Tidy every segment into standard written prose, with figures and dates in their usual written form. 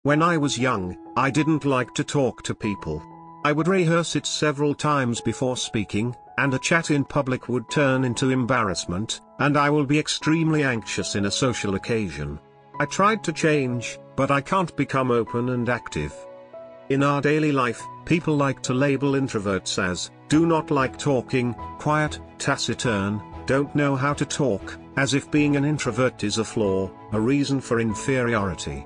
When I was young, I didn't like to talk to people. I would rehearse it several times before speaking, and a chat in public would turn into embarrassment, and I will be extremely anxious in a social occasion. I tried to change, but I can't become open and active. In our daily life, people like to label introverts as, do not like talking, quiet, taciturn, don't know how to talk, as if being an introvert is a flaw, a reason for inferiority.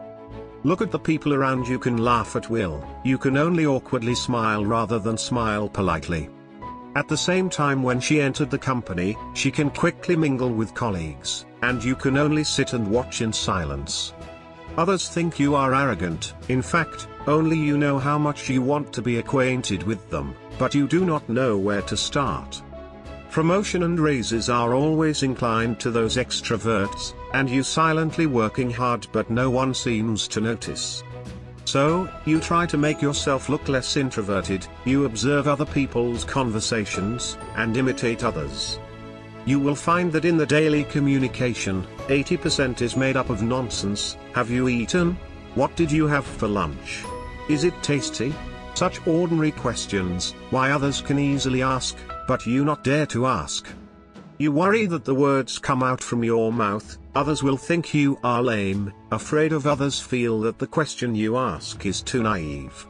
Look at the people around you. Can laugh at will, you can only awkwardly smile rather than smile politely. At the same time, when she entered the company, she can quickly mingle with colleagues, and you can only sit and watch in silence. Others think you are arrogant. In fact, only you know how much you want to be acquainted with them, but you do not know where to start. Promotion and raises are always inclined to those extroverts, and you silently working hard but no one seems to notice. So, you try to make yourself look less introverted, you observe other people's conversations, and imitate others. You will find that in the daily communication, 80% is made up of nonsense. Have you eaten? What did you have for lunch? Is it tasty? Such ordinary questions, why others can easily ask, but you not dare to ask. You worry that the words come out from your mouth, others will think you are lame, afraid of others feel that the question you ask is too naive.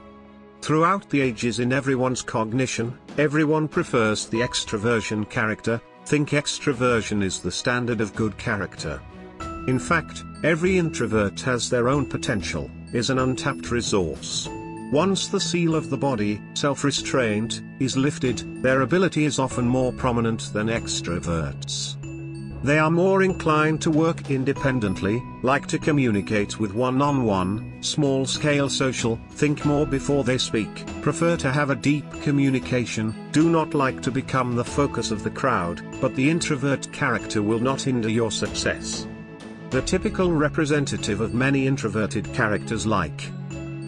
Throughout the ages, in everyone's cognition, everyone prefers the extroversion character, think extroversion is the standard of good character. In fact, every introvert has their own potential, is an untapped resource. Once the seal of the body, self-restraint, is lifted, their ability is often more prominent than extroverts. They are more inclined to work independently, like to communicate with one-on-one, small-scale social, think more before they speak, prefer to have a deep communication, do not like to become the focus of the crowd, but the introvert character will not hinder your success. The typical representative of many introverted characters like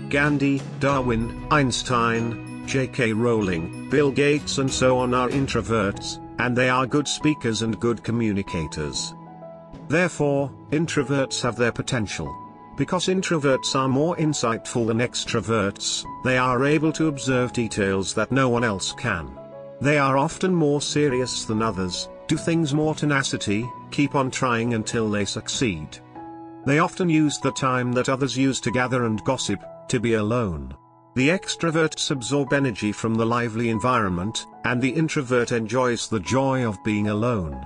Gandhi, Darwin, Einstein, J.K. Rowling, Bill Gates and so on are introverts, and they are good speakers and good communicators. Therefore, introverts have their potential. Because introverts are more insightful than extroverts, they are able to observe details that no one else can. They are often more serious than others, do things more tenacity, keep on trying until they succeed. They often use the time that others use to gather and gossip, to be alone. The extroverts absorb energy from the lively environment, and the introvert enjoys the joy of being alone.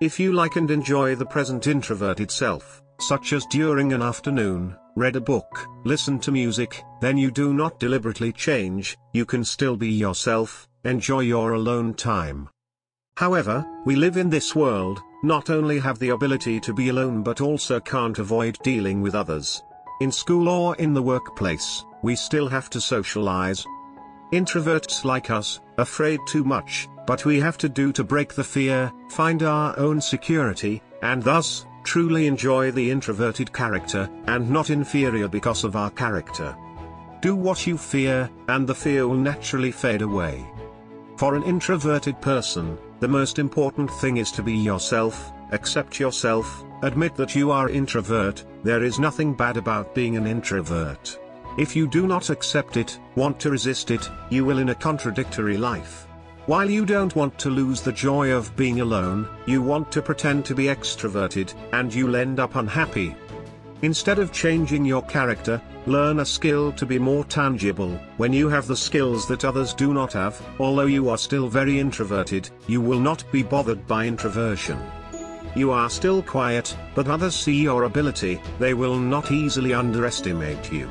If you like and enjoy the present introvert itself, such as during an afternoon, read a book, listen to music, then you do not deliberately change, you can still be yourself, enjoy your alone time. However, we live in this world, not only have the ability to be alone but also can't avoid dealing with others. In school or in the workplace, we still have to socialize. Introverts like us, afraid too much, but we have to do to break the fear, find our own security, and thus, truly enjoy the introverted character, and not inferior because of our character. Do what you fear, and the fear will naturally fade away. For an introverted person, the most important thing is to be yourself, accept yourself, admit that you are introvert. There is nothing bad about being an introvert. If you do not accept it, want to resist it, you will in a contradictory life. While you don't want to lose the joy of being alone, you want to pretend to be extroverted, and you'll end up unhappy. Instead of changing your character, learn a skill to be more tangible. When you have the skills that others do not have, although you are still very introverted, you will not be bothered by introversion. You are still quiet, but others see your ability, they will not easily underestimate you.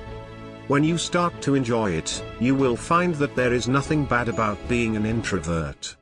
When you start to enjoy it, you will find that there is nothing bad about being an introvert.